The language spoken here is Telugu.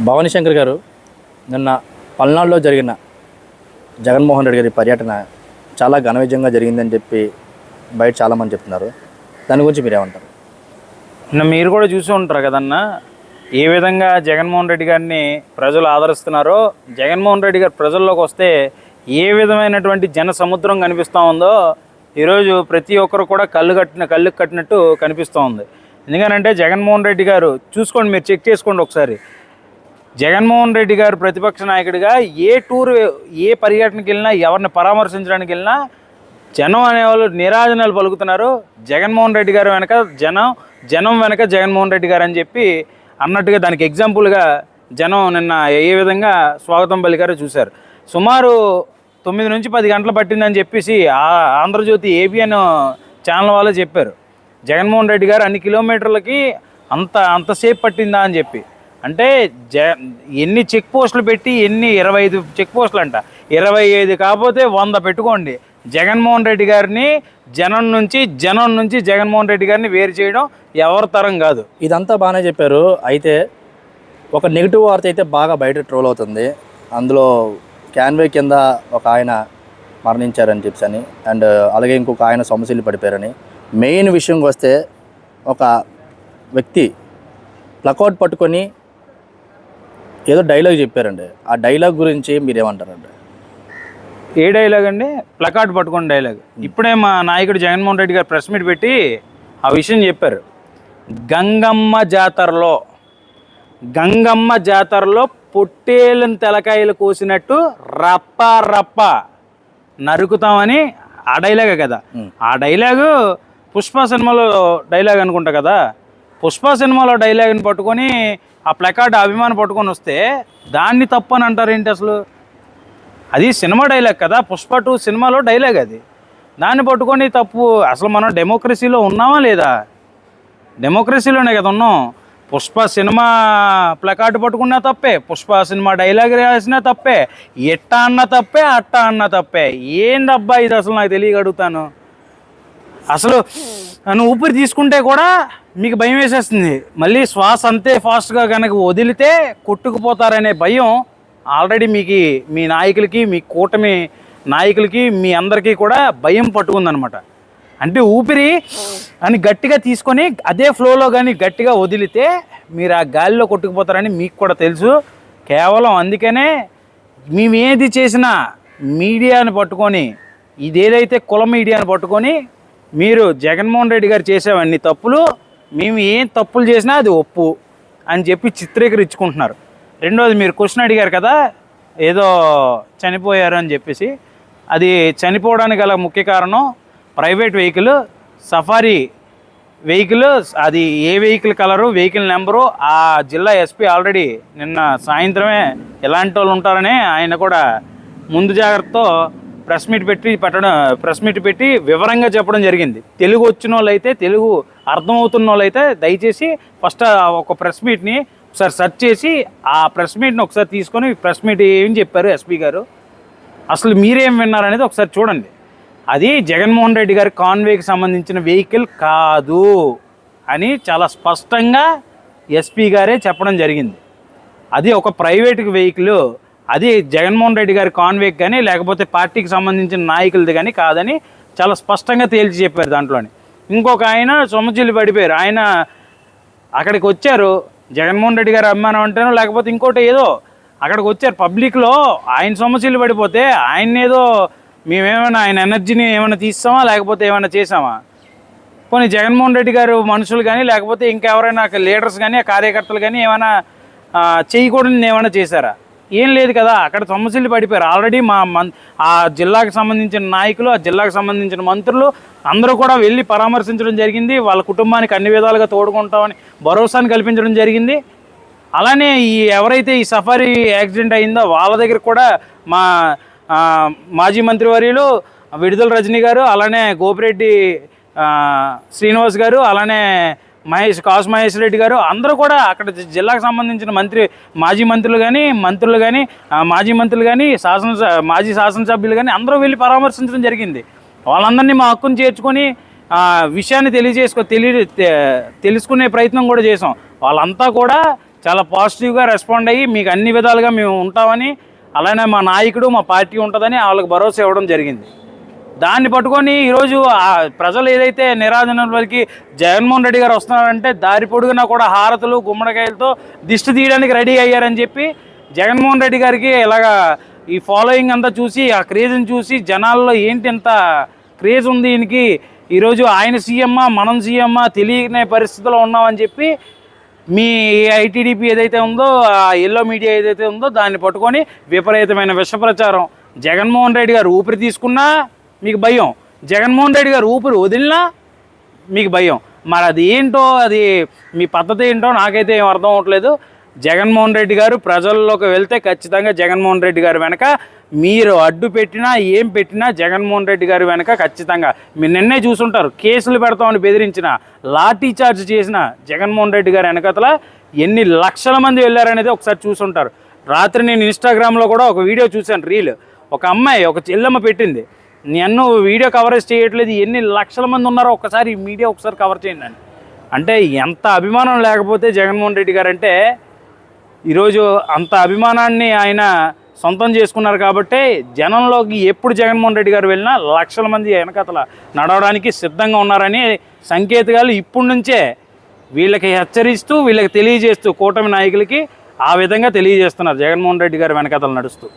భవానీ శంకర్ గారు నిన్న పల్నాడులో జరిగిన జగన్మోహన్ రెడ్డి గారి పర్యటన చాలా ఘన విజయంగా జరిగిందని చెప్పి బయట చాలామంది చెప్తున్నారు. దాని గురించి మీరేమంటారు? మీరు కూడా చూసి ఉంటారు కదన్నా, ఏ విధంగా జగన్మోహన్ రెడ్డి గారిని ప్రజలు ఆదరిస్తున్నారో, జగన్మోహన్ రెడ్డి గారు ప్రజల్లోకి వస్తే ఏ విధమైనటువంటి జన సముద్రం కనిపిస్తూ ఉందో ఈరోజు ప్రతి ఒక్కరు కూడా కళ్ళు కట్టినట్టు కనిపిస్తూ ఉంది. ఎందుకనంటే జగన్మోహన్ రెడ్డి గారు చూసుకోండి, మీరు చెక్ చేసుకోండి ఒకసారి. జగన్మోహన్ రెడ్డి గారు ప్రతిపక్ష నాయకుడిగా ఏ పర్యటనకి వెళ్ళినా, ఎవరిని పరామర్శించడానికి వెళ్ళినా జనం అనేవాళ్ళు నీరాజనాలు పలుకుతున్నారు. జగన్మోహన్ రెడ్డి గారు వెనక జనం వెనక జగన్మోహన్ రెడ్డి గారు అని చెప్పి అన్నట్టుగా దానికి ఎగ్జాంపుల్గా జనం నిన్న ఏ విధంగా స్వాగతం పలికారో చూశారు. సుమారు 9 నుంచి 10 గంటలు పట్టిందని చెప్పేసి ఆంధ్రజ్యోతి ఏబిఎన్ ఛానల్ వాళ్ళు చెప్పారు. జగన్మోహన్ రెడ్డి గారు అన్ని కిలోమీటర్లకి అంతసేపు పట్టిందా అని చెప్పి. అంటే ఎన్ని చెక్ పోస్టులు పెట్టి 25 చెక్ పోస్టులు అంట, 25 కాకపోతే 100 పెట్టుకోండి. జగన్మోహన్ రెడ్డి గారిని జనం నుంచి జగన్మోహన్ రెడ్డి గారిని వేరు చేయడం ఎవరి తరం కాదు. ఇదంతా బాగానే చెప్పారు. అయితే ఒక నెగిటివ్ వార్త అయితే బాగా బయట ట్రోల్ అవుతుంది. అందులో క్యాన్వే కింద ఒక ఆయన మరణించారని చెప్పని, అండ్ అలాగే ఇంకొక ఆయన సమస్యలు పడిపోయారని. మెయిన్ విషయంకి వస్తే ఒక వ్యక్తి ప్లకౌట్ పట్టుకొని ఏదో డైలాగ్ చెప్పారండి. ఆ డైలాగ్ గురించి మీరేమంటారండి? ఏ డైలాగ్ అండి? ప్లకార్డ్ పట్టుకుని డైలాగ్. ఇప్పుడే మా నాయకుడు జగన్మోహన్ రెడ్డి గారు ప్రెస్ మీట్ పెట్టి ఆ విషయం చెప్పారు. గంగమ్మ జాతరలో పొట్టేళ్ళని తెలకాయలు కోసినట్టు రప్ప నరుకుతామని ఆ డైలాగే కదా. ఆ డైలాగు పుష్ప సినిమాలో డైలాగ్ అనుకుంటా కదా. పుష్ప సినిమాలో డైలాగ్ని పట్టుకొని ఆ ప్లకార్డ్ అభిమానం పట్టుకొని వస్తే దాన్ని తప్పు అని అంటారు ఏంటి అసలు? అది సినిమా డైలాగ్ కదా, పుష్ప 2 సినిమాలో డైలాగ్ అది. దాన్ని పట్టుకొని తప్పు. అసలు మనం డెమోక్రసీలో ఉన్నామా లేదా? డెమోక్రసీలోనే కదా ఉన్నాం. పుష్ప సినిమా ప్లకార్డ్ పట్టుకున్నా తప్పే, పుష్ప సినిమా డైలాగ్ రాసినా తప్పే, ఎట్ట అన్న తప్పే, అట్ట అన్న తప్పే. ఏందబ్బా ఇది అసలు నాకు తెలియగడుగుతాను. అసలు నన్ను ఊపిరి తీసుకుంటే కూడా మీకు భయం వేసేస్తుంది. మళ్ళీ శ్వాస అంతే ఫాస్ట్గా కనుక వదిలితే కొట్టుకుపోతారనే భయం ఆల్రెడీ మీ నాయకులకి, మీ కూటమి నాయకులకి, మీ అందరికీ కూడా భయం పట్టుకుందనమాట. అంటే ఊపిరి అని గట్టిగా తీసుకొని అదే ఫ్లోలో కానీ గట్టిగా వదిలితే మీరు ఆ గాలిలో కొట్టుకుపోతారని మీకు కూడా తెలుసు. కేవలం అందుకనే మేమేది చేసినా మీడియాని పట్టుకొని, ఇదేదైతే కుల మీడియాని పట్టుకొని మీరు జగన్మోహన్ రెడ్డి గారు చేసేవన్నీ తప్పులు, మేము ఏం తప్పులు చేసినా అది ఒప్పు అని చెప్పి చిత్రీకరించుకుంటున్నారు. రెండోది, మీరు క్వశ్చన్ అడిగారు కదా ఏదో చనిపోయారు అని చెప్పేసి. అది చనిపోవడానికి గల ముఖ్య కారణం ప్రైవేట్ వెహికల్, సఫారీ వెహికల్. అది ఏ వెహికల్ కలరు, వెహికల్ నెంబరు ఆ జిల్లా ఎస్పీ ఆల్రెడీ నిన్న సాయంత్రమే ఎలాంటి వాళ్ళు ఉంటారని ఆయన కూడా ముందు జాగ్రత్తతో ప్రెస్ మీట్ పెట్టి వివరంగా చెప్పడం జరిగింది. తెలుగు వచ్చిన వాళ్ళైతే, తెలుగు అర్థమవుతున్న వాళ్ళైతే దయచేసి ఫస్ట్ ఒక ప్రెస్ మీట్ని ఒకసారి సెర్చ్ చేసి ఆ ప్రెస్ మీట్ని ఒకసారి తీసుకొని ప్రెస్ మీట్ ఏం చెప్పారు ఎస్పీ గారు, అసలు మీరేం విన్నారనేది ఒకసారి చూడండి. అది జగన్మోహన్ రెడ్డి గారి కాన్వేకి సంబంధించిన వెహికల్ కాదు అని చాలా స్పష్టంగా ఎస్పీ గారే చెప్పడం జరిగింది. అది ఒక ప్రైవేట్ వెహికల్, అది జగన్మోహన్ రెడ్డి గారి కాన్వేకి కానీ లేకపోతే పార్టీకి సంబంధించిన నాయకులది కానీ కాదని చాలా స్పష్టంగా తేల్చి చెప్పారు దాంట్లోని. ఇంకొక ఆయన సొమ్మచిల్లి పడిపోయారు. ఆయన అక్కడికి వచ్చారు, జగన్మోహన్ రెడ్డి గారి అభిమానం అంటేనో లేకపోతే ఇంకోటి ఏదో అక్కడికి వచ్చారు పబ్లిక్లో. ఆయన సొమ్మచిల్లి పడిపోతే ఆయన ఏదో మేమేమైనా ఆయన ఎనర్జీని ఏమైనా తీస్తామా లేకపోతే ఏమైనా చేసామా? పోనీ జగన్మోహన్ రెడ్డి గారు మనుషులు కానీ లేకపోతే ఇంకెవరైనా లీడర్స్ కానీ కార్యకర్తలు కానీ ఏమైనా చేయకూడని ఏమైనా చేశారా? ఏం లేదు కదా. అక్కడ సొమ్మసిల్లి పడిపోయారు. ఆల్రెడీ ఆ జిల్లాకు సంబంధించిన నాయకులు, ఆ జిల్లాకు సంబంధించిన మంత్రులు అందరూ కూడా వెళ్ళి పరామర్శించడం జరిగింది. వాళ్ళ కుటుంబానికి అన్ని విధాలుగా తోడుకుంటామని భరోసాను కల్పించడం జరిగింది. అలానే ఎవరైతే ఈ సఫారీ యాక్సిడెంట్ అయిందో వాళ్ళ దగ్గర కూడా మాజీ మంత్రివర్యులు విడుదల రజనీ గారు, అలానే గోపిరెడ్డి శ్రీనివాస్ గారు, అలానే కాసు మహేష్ రెడ్డి గారు అందరూ కూడా అక్కడ జిల్లాకు సంబంధించిన మాజీ మంత్రులు కానీ మాజీ శాసనసభ్యులు కానీ అందరూ వెళ్ళి పరామర్శించడం జరిగింది. వాళ్ళందరినీ మా హక్కును చేర్చుకొని విషయాన్ని తెలుసుకునే ప్రయత్నం కూడా చేసాం. వాళ్ళంతా కూడా చాలా పాజిటివ్గా రెస్పాండ్ అయ్యి మీకు అన్ని విధాలుగా మేము ఉంటామని, అలానే మా నాయకుడు మా పార్టీ ఉంటుందని వాళ్ళకి భరోసా ఇవ్వడం జరిగింది. దాన్ని పట్టుకొని ఈరోజు ఆ ప్రజలు ఏదైతే నిరాధనలకి జగన్మోహన్ రెడ్డి గారు వస్తున్నారంటే దారి పొడుగునా కూడా హారతులు గుమ్మడికాయలతో దిష్టి తీయడానికి రెడీ అయ్యారని చెప్పి జగన్మోహన్ రెడ్డి గారికి ఇలాగా ఈ ఫాలోయింగ్ అంతా చూసి ఆ క్రేజ్ని చూసి జనాల్లో ఏంటి ఇంత క్రేజ్ ఉంది దీనికి, ఈరోజు ఆయన సీఎమ్మా మనం సీఎమ్మా తెలియని పరిస్థితిలో ఉన్నామని చెప్పి మీ ఐటీడీపీ ఏదైతే ఉందో ఆ ఎల్లో మీడియా ఏదైతే ఉందో దాన్ని పట్టుకొని విపరీతమైన విష ప్రచారం. జగన్మోహన్ రెడ్డి గారు ఊపిరి తీసుకున్నా మీకు భయం, జగన్మోహన్ రెడ్డి గారు ఊపిరి వదిలినా మీకు భయం. మరి అది ఏంటో, అది మీ పద్ధతి ఏంటో నాకైతే ఏం అర్థం అవ్వట్లేదు. జగన్మోహన్ రెడ్డి గారు ప్రజల్లోకి వెళ్తే ఖచ్చితంగా జగన్మోహన్ రెడ్డి గారి వెనక మీరు అడ్డు పెట్టినా ఏం పెట్టినా జగన్మోహన్ రెడ్డి గారి వెనక ఖచ్చితంగా మీరు నిన్నే చూసుంటారు. కేసులు పెడతామని బెదిరించిన, లాఠీ చార్జ్ చేసిన జగన్మోహన్ రెడ్డి గారి వెనకతల ఎన్ని లక్షల మంది వెళ్ళారనేది ఒకసారి చూసుంటారు. రాత్రి నేను ఇన్స్టాగ్రామ్లో కూడా ఒక వీడియో చూశాను, రీల్. ఒక అమ్మాయి ఒక చెల్లెమ్మ పెట్టింది, నేను వీడియో కవరేజ్ చేయట్లేదు, ఎన్ని లక్షల మంది ఉన్నారో ఒక్కసారి ఈ మీడియా ఒకసారి కవర్ చేయండి అని. అంటే ఎంత అభిమానం లేకపోతే జగన్మోహన్ రెడ్డి గారు అంటే, ఈరోజు అంత అభిమానాన్ని ఆయన సొంతం చేసుకున్నారు కాబట్టి జనంలోకి ఎప్పుడు జగన్మోహన్ రెడ్డి గారు వెళ్ళినా లక్షల మంది వెనకతల నడవడానికి సిద్ధంగా ఉన్నారని సంకేతాలు ఇప్పటి నుంచే వీళ్ళకి హెచ్చరిస్తూ వీళ్ళకి తెలియజేస్తూ కూటమి నాయకులకి ఆ విధంగా తెలియజేస్తున్నారు జగన్మోహన్ రెడ్డి గారు వెనకతలు నడుస్తూ.